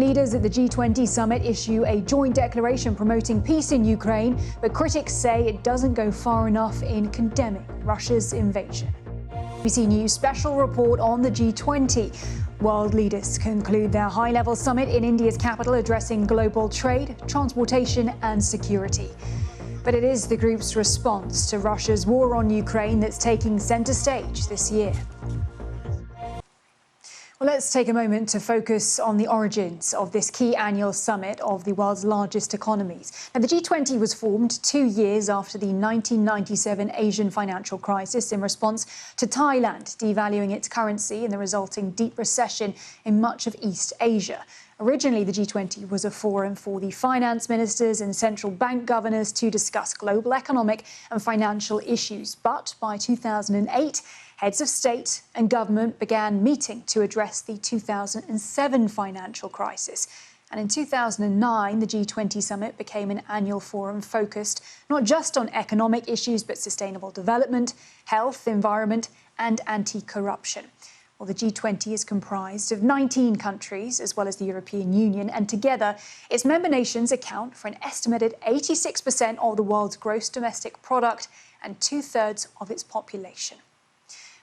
Leaders at the G20 summit issue a joint declaration promoting peace in Ukraine, but critics say it doesn't go far enough in condemning Russia's invasion. BBC News special report on the G20. World leaders conclude their high-level summit in India's capital, addressing global trade, transportation and security. But it is the group's response to Russia's war on Ukraine that's taking centre stage this year. Well, let's take a moment to focus on the origins of this key annual summit of the world's largest economies. Now, the G20 was formed 2 years after the 1997 Asian financial crisis in response to Thailand devaluing its currency and the resulting deep recession in much of East Asia. Originally, the G20 was a forum for the finance ministers and central bank governors to discuss global economic and financial issues. But by 2008, heads of state and government began meeting to address the 2007 financial crisis. And in 2009, the G20 summit became an annual forum focused not just on economic issues, but sustainable development, health, environment, and anti-corruption. Well, the G20 is comprised of 19 countries, as well as the European Union, and together its member nations account for an estimated 86% of the world's gross domestic product and 2/3 of its population.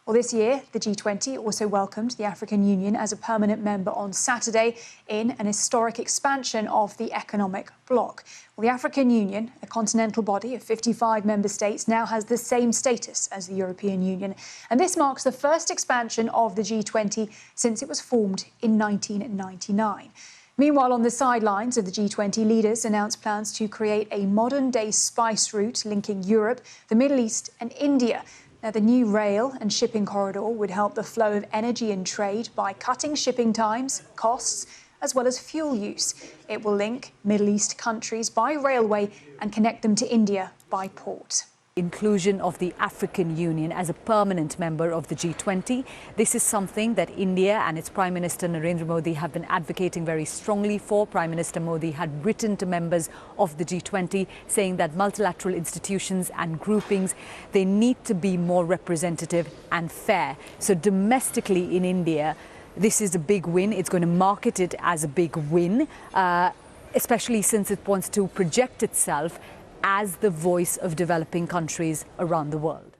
Well, this year, the G20 also welcomed the African Union as a permanent member on Saturday in an historic expansion of the economic bloc. Well, the African Union, a continental body of 55 member states, now has the same status as the European Union. And this marks the first expansion of the G20 since it was formed in 1999. Meanwhile, on the sidelines of the G20, leaders announced plans to create a modern-day spice route linking Europe, the Middle East and India. Now, the new rail and shipping corridor would help the flow of energy and trade by cutting shipping times, costs, as well as fuel use. It will link Middle East countries by railway and connect them to India by port. Inclusion of the African Union as a permanent member of the G20. This is something that India and its Prime Minister Narendra Modi have been advocating very strongly for. Prime Minister Modi had written to members of the G20 saying that multilateral institutions and groupings, they need to be more representative and fair. So domestically in India, this is a big win. It's going to market it as a big win, especially since it wants to project itself as the voice of developing countries around the world.